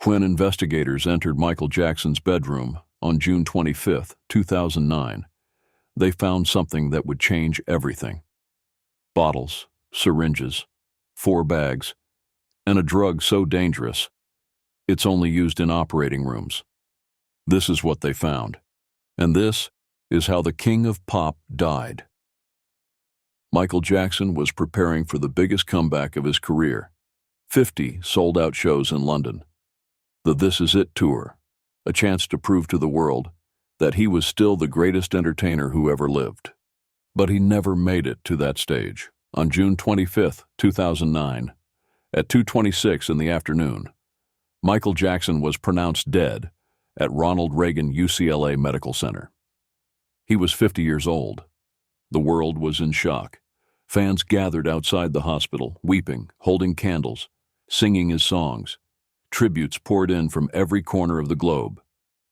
When investigators entered Michael Jackson's bedroom on June 25, 2009, they found something that would change everything. Bottles, syringes, 4 bags, and a drug so dangerous, it's only used in operating rooms. This is what they found. And this is how the king of pop died. Michael Jackson was preparing for the biggest comeback of his career. 50 sold-out shows in London. The This Is It tour, a chance to prove to the world that he was still the greatest entertainer who ever lived. But he never made it to that stage. On June 25, 2009, at 2:26 in the afternoon, Michael Jackson was pronounced dead at Ronald Reagan UCLA Medical Center. He was 50 years old. The world was in shock. Fans gathered outside the hospital, weeping, holding candles, singing his songs. Tributes poured in from every corner of the globe.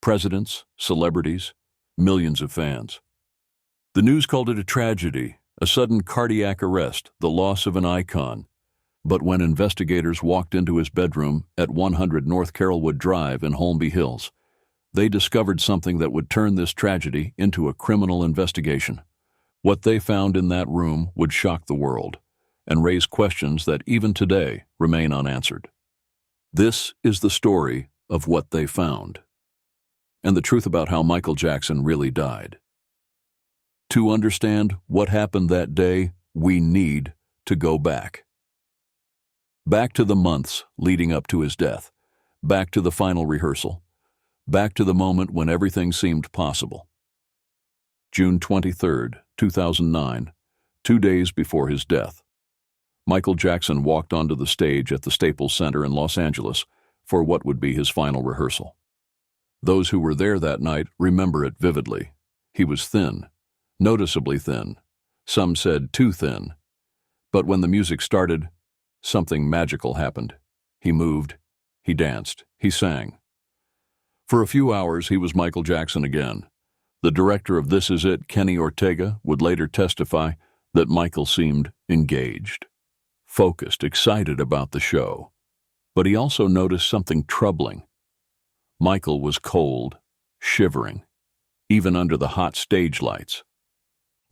Presidents, celebrities, millions of fans. The news called it a tragedy, a sudden cardiac arrest, the loss of an icon. But when investigators walked into his bedroom at 100 North Carrollwood Drive in Holmby Hills, they discovered something that would turn this tragedy into a criminal investigation. What they found in that room would shock the world and raise questions that even today remain unanswered. This is the story of what they found, and the truth about how Michael Jackson really died. To understand what happened that day, we need to go back. Back to the months leading up to his death, back to the final rehearsal, back to the moment when everything seemed possible. June 23, 2009, 2 days before his death. Michael Jackson walked onto the stage at the Staples Center in Los Angeles for what would be his final rehearsal. Those who were there that night remember it vividly. He was thin, noticeably thin. Some said too thin. But when the music started, something magical happened. He moved, he danced, he sang. For a few hours, he was Michael Jackson again. The director of This Is It, Kenny Ortega, would later testify that Michael seemed engaged, focused, excited about the show. But he also noticed something troubling. Michael was cold, shivering, even under the hot stage lights.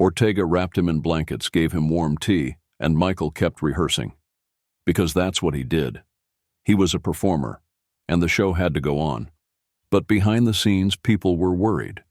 Ortega wrapped him in blankets, gave him warm tea, and Michael kept rehearsing. Because that's what he did. He was a performer, and the show had to go on. But behind the scenes, people were worried.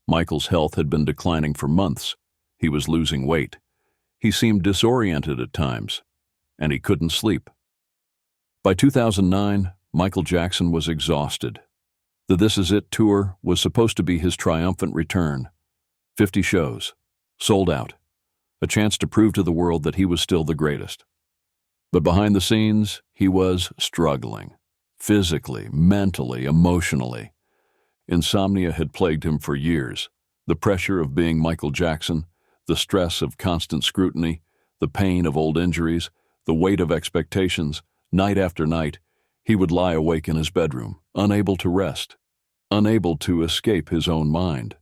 Michael's health had been declining for months. He was losing weight. He seemed disoriented at times, and he couldn't sleep. By 2009, Michael Jackson was exhausted. The This Is It tour was supposed to be his triumphant return. 50 shows, sold out, a chance to prove to the world that he was still the greatest. But behind the scenes, he was struggling, physically, mentally, emotionally. Insomnia had plagued him for years. The pressure of being Michael Jackson, the stress of constant scrutiny, the pain of old injuries, the weight of expectations, night after night, he would lie awake in his bedroom, unable to rest, unable to escape his own mind.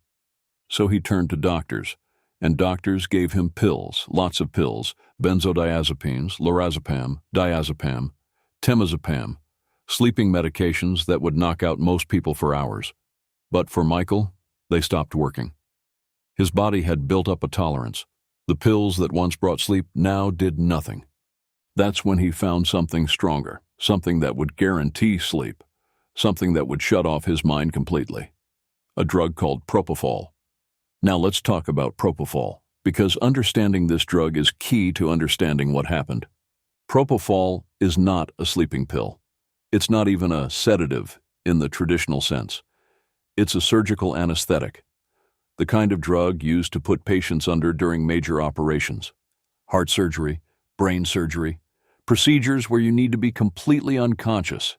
So he turned to doctors, and doctors gave him pills, lots of pills, benzodiazepines, lorazepam, diazepam, temazepam, sleeping medications that would knock out most people for hours. But for Michael, they stopped working. His body had built up a tolerance. The pills that once brought sleep now did nothing. That's when he found something stronger, something that would guarantee sleep, something that would shut off his mind completely. A drug called Propofol. Now let's talk about Propofol, because understanding this drug is key to understanding what happened. Propofol is not a sleeping pill. It's not even a sedative in the traditional sense. It's a surgical anesthetic, the kind of drug used to put patients under during major operations. Heart surgery, brain surgery, procedures where you need to be completely unconscious.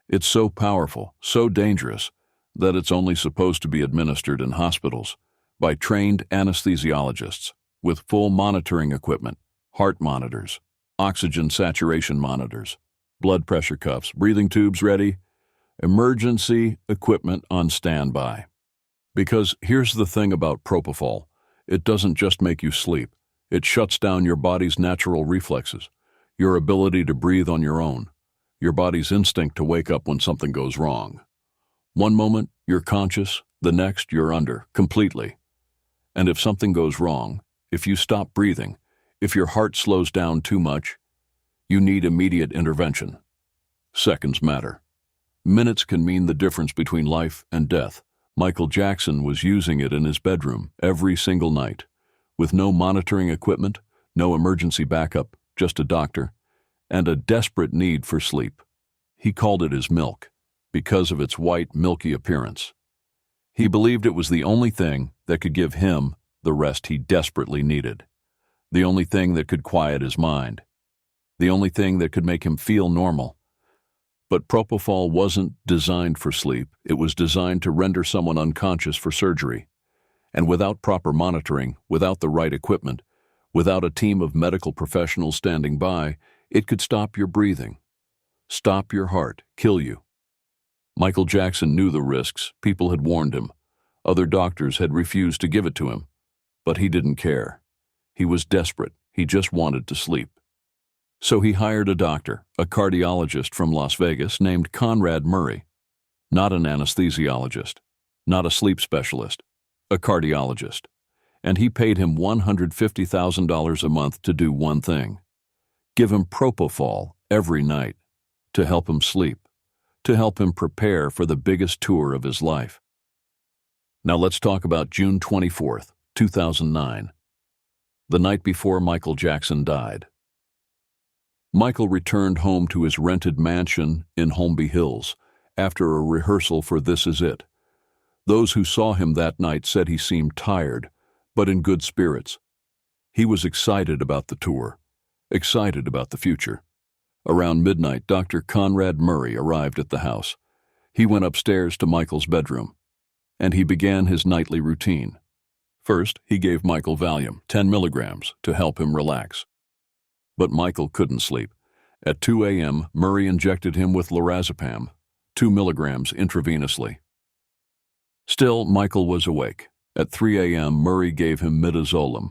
It's so powerful, so dangerous, that it's only supposed to be administered in hospitals by trained anesthesiologists with full monitoring equipment, heart monitors, oxygen saturation monitors, blood pressure cuffs, breathing tubes ready, emergency equipment on standby. Because here's the thing about Propofol. It doesn't just make you sleep. It shuts down your body's natural reflexes, your ability to breathe on your own, your body's instinct to wake up when something goes wrong. One moment, you're conscious, the next, you're under, completely. And if something goes wrong, if you stop breathing, if your heart slows down too much, you need immediate intervention. Seconds matter. Minutes can mean the difference between life and death. Michael Jackson was using it in his bedroom every single night, with no monitoring equipment, no emergency backup, just a doctor, and a desperate need for sleep. He called it his milk, because of its white, milky appearance. He believed it was the only thing that could give him the rest he desperately needed, the only thing that could quiet his mind, the only thing that could make him feel normal. But Propofol wasn't designed for sleep. It was designed to render someone unconscious for surgery. And without proper monitoring, without the right equipment, without a team of medical professionals standing by, it could stop your breathing, stop your heart, kill you. Michael Jackson knew the risks. People had warned him. Other doctors had refused to give it to him. But he didn't care. He was desperate. He just wanted to sleep. So he hired a doctor, a cardiologist from Las Vegas named Conrad Murray. Not an anesthesiologist, not a sleep specialist, a cardiologist. And he paid him $150,000 a month to do one thing: give him Propofol every night, to help him sleep, to help him prepare for the biggest tour of his life. Now let's talk about June 24th, 2009, the night before Michael Jackson died. Michael returned home to his rented mansion in Holmby Hills after a rehearsal for This Is It. Those who saw him that night said he seemed tired, but in good spirits. He was excited about the tour, excited about the future. Around midnight, Dr. Conrad Murray arrived at the house. He went upstairs to Michael's bedroom, and he began his nightly routine. First, he gave Michael Valium, 10 milligrams, to help him relax. But Michael couldn't sleep. At 2 a.m., Murray injected him with lorazepam, 2 milligrams intravenously. Still, Michael was awake. At 3 a.m., Murray gave him midazolam,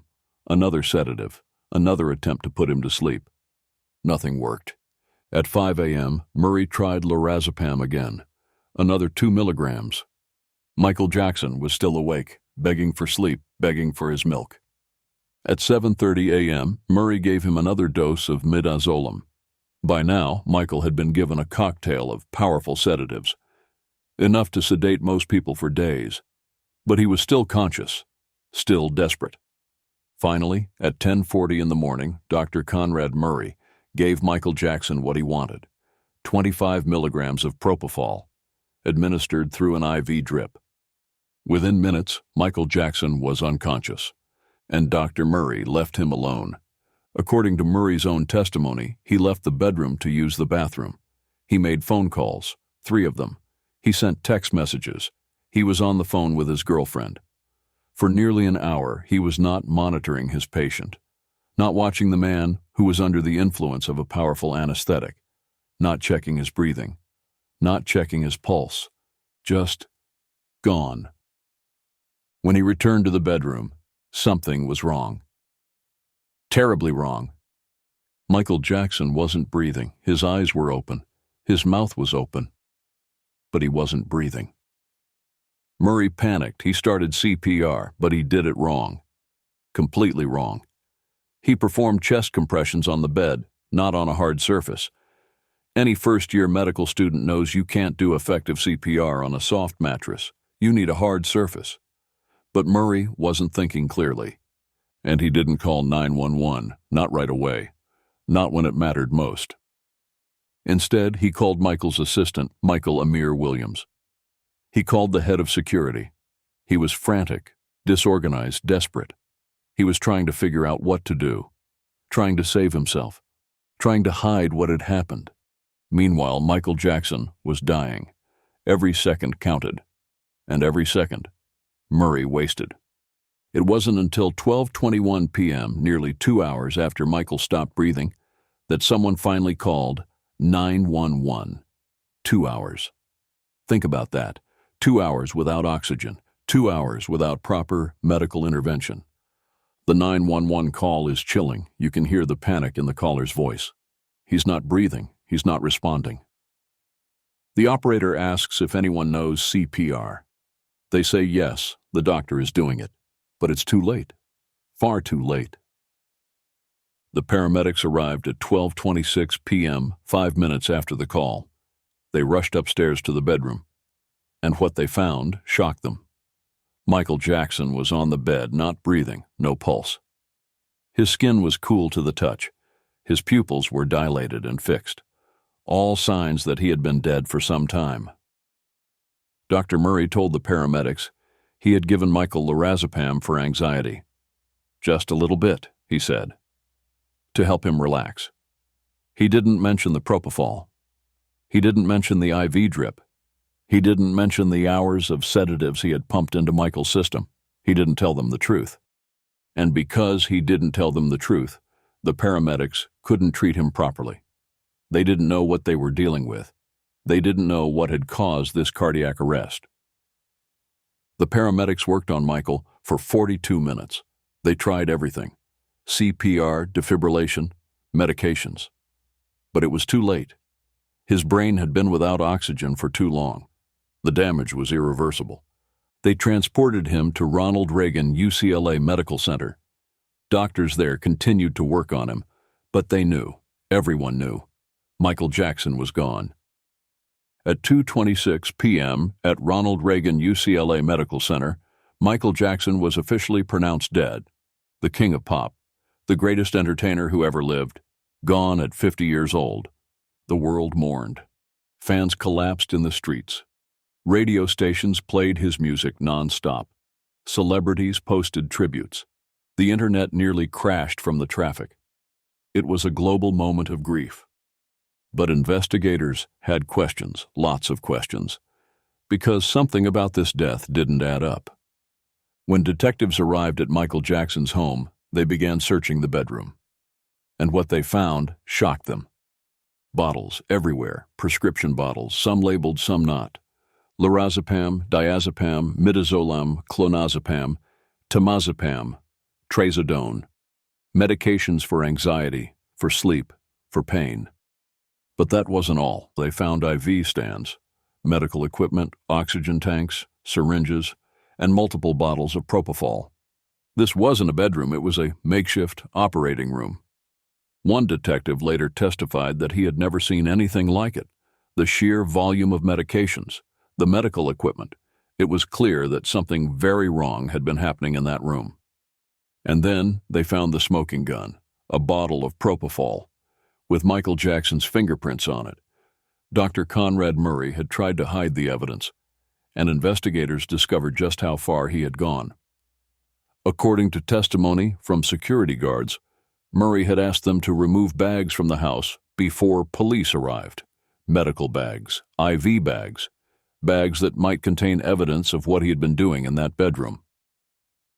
another sedative, another attempt to put him to sleep. Nothing worked. At 5 a.m., Murray tried lorazepam again, another 2 milligrams. Michael Jackson was still awake, begging for sleep, begging for his milk. At 7:30 a.m., Murray gave him another dose of midazolam. By now, Michael had been given a cocktail of powerful sedatives, enough to sedate most people for days. But he was still conscious, still desperate. Finally, at 10:40 in the morning, Dr. Conrad Murray gave Michael Jackson what he wanted: 25 milligrams of Propofol, administered through an IV drip. Within minutes, Michael Jackson was unconscious, and Dr. Murray left him alone. According to Murray's own testimony, he left the bedroom to use the bathroom. He made phone calls, 3 of them. He sent text messages. He was on the phone with his girlfriend. For nearly an hour, he was not monitoring his patient, not watching the man who was under the influence of a powerful anesthetic, not checking his breathing, not checking his pulse, just gone. When he returned to the bedroom, something was wrong. Terribly wrong. Michael Jackson wasn't breathing. His eyes were open. His mouth was open. But he wasn't breathing. Murray panicked. He started CPR, but he did it wrong. Completely wrong. He performed chest compressions on the bed, not on a hard surface. Any first-year medical student knows you can't do effective CPR on a soft mattress. You need a hard surface. But Murray wasn't thinking clearly. And he didn't call 911, not right away, not when it mattered most. Instead, he called Michael's assistant, Michael Amir Williams. He called the head of security. He was frantic, disorganized, desperate. He was trying to figure out what to do, trying to save himself, trying to hide what had happened. Meanwhile, Michael Jackson was dying. Every second counted, and every second, Murray wasted. It wasn't until 12:21 p.m., nearly 2 hours after Michael stopped breathing, that someone finally called 911. 2 hours. Think about that. 2 hours without oxygen. 2 hours without proper medical intervention. The 911 call is chilling. You can hear the panic in the caller's voice. He's not breathing. He's not responding. The operator asks if anyone knows CPR. They say yes, the doctor is doing it. But it's too late. Far too late. The paramedics arrived at 12:26 p.m., 5 minutes after the call. They rushed upstairs to the bedroom, and what they found shocked them. Michael Jackson was on the bed, not breathing, no pulse. His skin was cool to the touch. His pupils were dilated and fixed, all signs that he had been dead for some time. Dr. Murray told the paramedics he had given Michael lorazepam for anxiety. Just a little bit, he said, to help him relax. He didn't mention the Propofol. He didn't mention the IV drip. He didn't mention the hours of sedatives he had pumped into Michael's system. He didn't tell them the truth. And because he didn't tell them the truth, the paramedics couldn't treat him properly. They didn't know what they were dealing with. They didn't know what had caused this cardiac arrest. The paramedics worked on Michael for 42 minutes. They tried everything: CPR, defibrillation, medications. But it was too late. His brain had been without oxygen for too long. The damage was irreversible. They transported him to Ronald Reagan UCLA Medical Center. Doctors there continued to work on him, but they knew, everyone knew, Michael Jackson was gone. At 2:26 p.m. at Ronald Reagan UCLA Medical Center, Michael Jackson was officially pronounced dead. The king of pop, the greatest entertainer who ever lived, gone at 50 years old. The world mourned. Fans collapsed in the streets. Radio stations played his music non-stop. Celebrities posted tributes. The internet nearly crashed from the traffic. It was a global moment of grief. But investigators had questions, lots of questions, because something about this death didn't add up. When detectives arrived at Michael Jackson's home, they began searching the bedroom. And what they found shocked them. Bottles everywhere, prescription bottles, some labeled, some not. Lorazepam, diazepam, midazolam, clonazepam, temazepam, trazodone. Medications for anxiety, for sleep, for pain. But that wasn't all. They found IV stands, medical equipment, oxygen tanks, syringes, and multiple bottles of Propofol. This wasn't a bedroom, it was a makeshift operating room. One detective later testified that he had never seen anything like it. The sheer volume of medications, the medical equipment. It was clear that something very wrong had been happening in that room. And then they found the smoking gun, a bottle of Propofol, with Michael Jackson's fingerprints on it. Dr. Conrad Murray had tried to hide the evidence, and investigators discovered just how far he had gone. According to testimony from security guards, Murray had asked them to remove bags from the house before police arrived. Medical bags, IV bags, bags that might contain evidence of what he had been doing in that bedroom.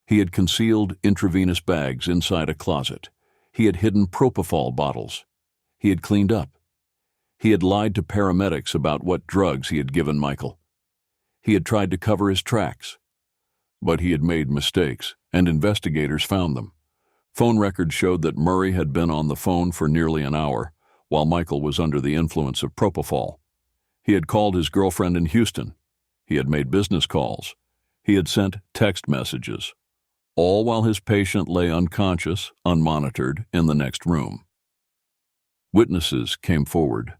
He had concealed intravenous bags inside a closet. He had hidden Propofol bottles. He had cleaned up. He had lied to paramedics about what drugs he had given Michael. He had tried to cover his tracks. But he had made mistakes, and investigators found them. Phone records showed that Murray had been on the phone for nearly an hour, while Michael was under the influence of Propofol. He had called his girlfriend in Houston. He had made business calls. He had sent text messages, all while his patient lay unconscious, unmonitored, in the next room. Witnesses came forward.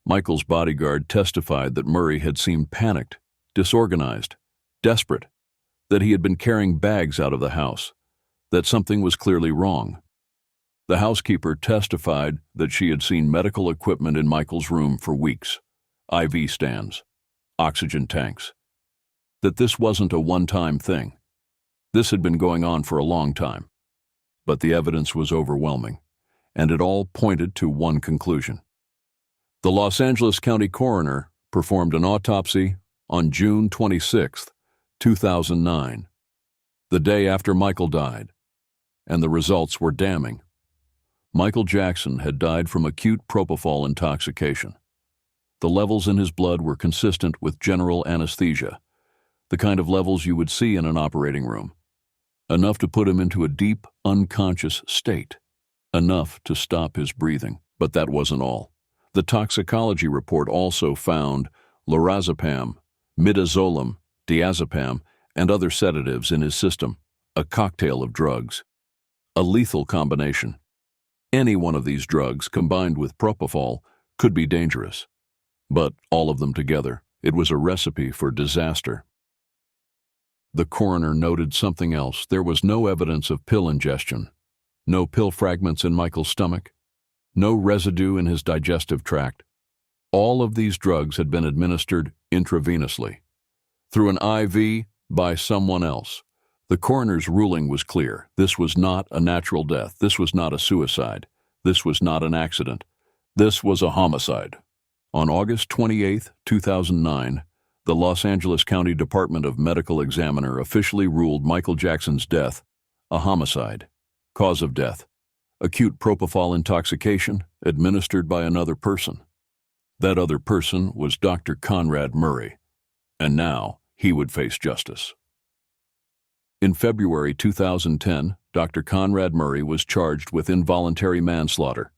Michael's bodyguard testified that Murray had seemed panicked, disorganized, desperate, that he had been carrying bags out of the house, that something was clearly wrong. The housekeeper testified that she had seen medical equipment in Michael's room for weeks, IV stands, oxygen tanks, that this wasn't a one-time thing. This had been going on for a long time. But the evidence was overwhelming, and it all pointed to one conclusion. The Los Angeles County coroner performed an autopsy on June 26, 2009, the day after Michael died, and the results were damning. Michael Jackson had died from acute Propofol intoxication. The levels in his blood were consistent with general anesthesia, the kind of levels you would see in an operating room, enough to put him into a deep, unconscious state, enough to stop his breathing. But that wasn't all. The toxicology report also found lorazepam, midazolam, diazepam, and other sedatives in his system, a cocktail of drugs. A lethal combination. Any one of these drugs combined with propofol could be dangerous. But all of them together, it was a recipe for disaster. The coroner noted something else. There was no evidence of pill ingestion. No pill fragments in Michael's stomach. No residue in his digestive tract. All of these drugs had been administered intravenously, through an IV by someone else. The coroner's ruling was clear. This was not a natural death. This was not a suicide. This was not an accident. This was a homicide. On August 28, 2009, the Los Angeles County Department of Medical Examiner officially ruled Michael Jackson's death a homicide. Cause of death: acute propofol intoxication administered by another person. That other person was Dr. Conrad Murray, and now he would face justice. In February 2010, Dr. Conrad Murray was charged with involuntary manslaughter,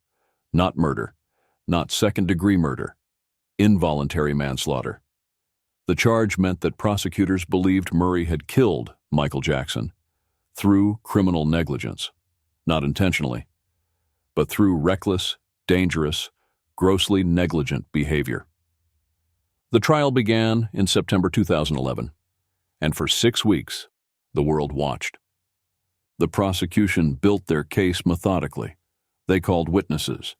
not murder, not second-degree murder, involuntary manslaughter. The charge meant that prosecutors believed Murray had killed Michael Jackson through criminal negligence, not intentionally, but through reckless, dangerous, grossly negligent behavior. The trial began in September 2011, and for 6 weeks, the world watched. The prosecution built their case methodically. They called witnesses,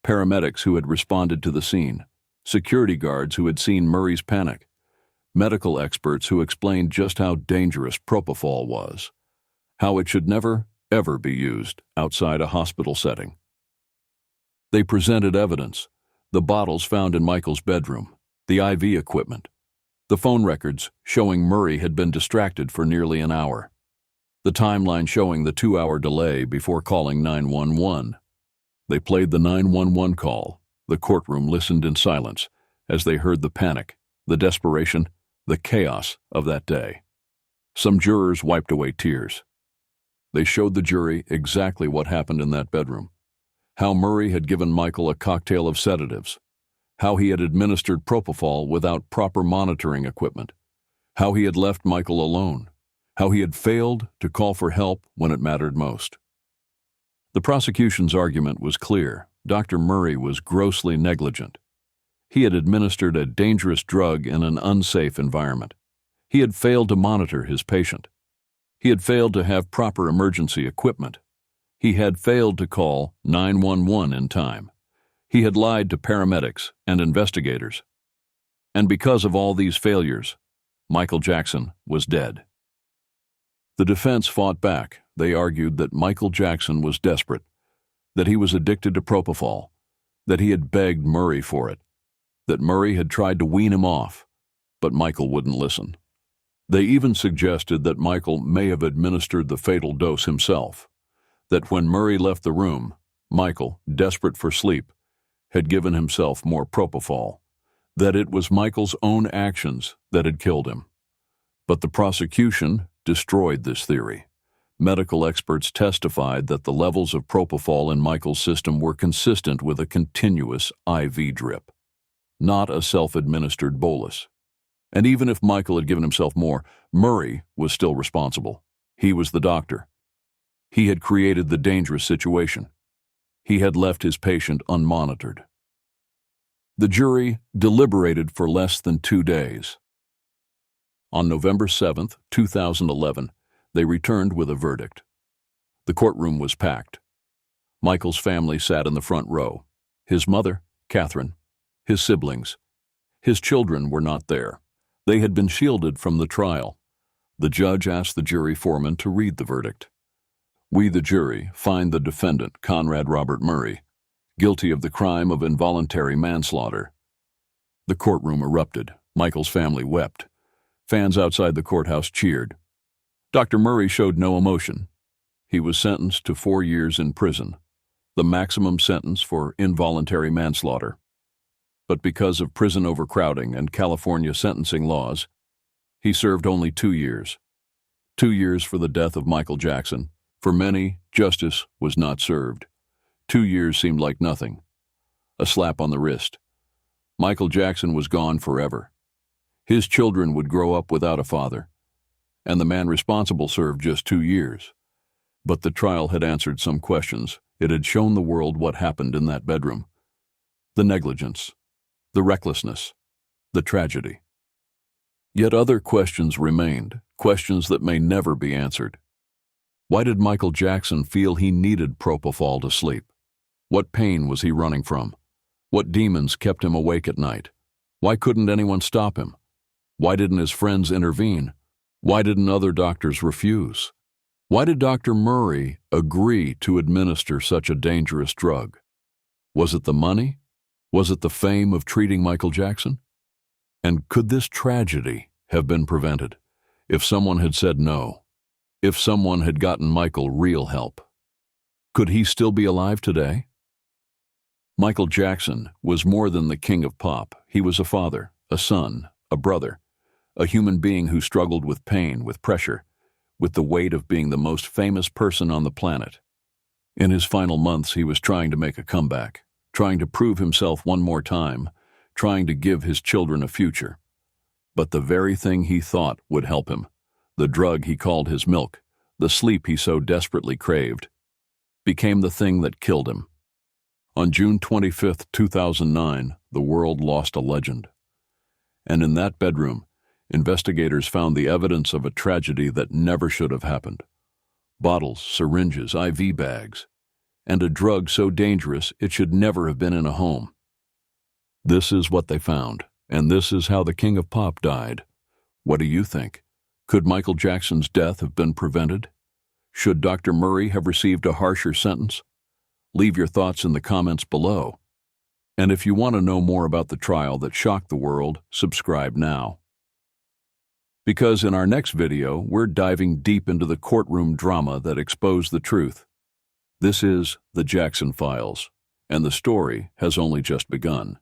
paramedics who had responded to the scene, security guards who had seen Murray's panic, medical experts who explained just how dangerous propofol was, how it should never, ever be used outside a hospital setting. They presented evidence: the bottles found in Michael's bedroom, the IV equipment, the phone records showing Murray had been distracted for nearly an hour, the timeline showing the 2-hour delay before calling 911. They played the 911 call. The courtroom listened in silence as they heard the panic, the desperation, the chaos of that day. Some jurors wiped away tears. They showed the jury exactly what happened in that bedroom: how Murray had given Michael a cocktail of sedatives, how he had administered propofol without proper monitoring equipment, how he had left Michael alone, how he had failed to call for help when it mattered most. The prosecution's argument was clear. Dr. Murray was grossly negligent. He had administered a dangerous drug in an unsafe environment. He had failed to monitor his patient. He had failed to have proper emergency equipment. He had failed to call 911 in time. He had lied to paramedics and investigators. And because of all these failures, Michael Jackson was dead. The defense fought back. They argued that Michael Jackson was desperate, that he was addicted to propofol, that he had begged Murray for it, that Murray had tried to wean him off, but Michael wouldn't listen. They even suggested that Michael may have administered the fatal dose himself, that when Murray left the room, Michael, desperate for sleep, had given himself more propofol, that it was Michael's own actions that had killed him. But the prosecution destroyed this theory. Medical experts testified that the levels of propofol in Michael's system were consistent with a continuous IV drip, not a self-administered bolus. And even if Michael had given himself more, Murray was still responsible. He was the doctor. He had created the dangerous situation. He had left his patient unmonitored. The jury deliberated for less than 2 days. On November 7, 2011, they returned with a verdict. The courtroom was packed. Michael's family sat in the front row. His mother, Catherine, his siblings. His children were not there. They had been shielded from the trial. The judge asked the jury foreman to read the verdict. "We, the jury, find the defendant, Conrad Robert Murray, guilty of the crime of involuntary manslaughter." The courtroom erupted. Michael's family wept. Fans outside the courthouse cheered. Dr. Murray showed no emotion. He was sentenced to 4 years in prison, the maximum sentence for involuntary manslaughter. But because of prison overcrowding and California sentencing laws, he served only 2 years. 2 years for the death of Michael Jackson. For many, justice was not served. 2 years seemed like nothing. A slap on the wrist. Michael Jackson was gone forever. His children would grow up without a father, and the man responsible served just 2 years. But the trial had answered some questions. It had shown the world what happened in that bedroom. The negligence, the recklessness, the tragedy. Yet other questions remained, questions that may never be answered. Why did Michael Jackson feel he needed Propofol to sleep? What pain was he running from? What demons kept him awake at night? Why couldn't anyone stop him? Why didn't his friends intervene? Why didn't other doctors refuse? Why did Dr. Murray agree to administer such a dangerous drug? Was it the money? Was it the fame of treating Michael Jackson? And could this tragedy have been prevented if someone had said no? If someone had gotten Michael real help? Could he still be alive today? Michael Jackson was more than the king of pop. He was a father, a son, a brother, a human being who struggled with pain, with pressure, with the weight of being the most famous person on the planet. In his final months, he was trying to make a comeback, trying to prove himself one more time, trying to give his children a future. But the very thing he thought would help him, the drug he called his milk, the sleep he so desperately craved, became the thing that killed him. On June 25, 2009, the world lost a legend. And in that bedroom, investigators found the evidence of a tragedy that never should have happened. Bottles, syringes, IV bags, and a drug so dangerous it should never have been in a home. This is what they found, and this is how the king of pop died. What do you think? Could Michael Jackson's death have been prevented? Should Dr. Murray have received a harsher sentence? Leave your thoughts in the comments below. And if you want to know more about the trial that shocked the world, subscribe now. Because in our next video, we're diving deep into the courtroom drama that exposed the truth. This is The Jackson Files, and the story has only just begun.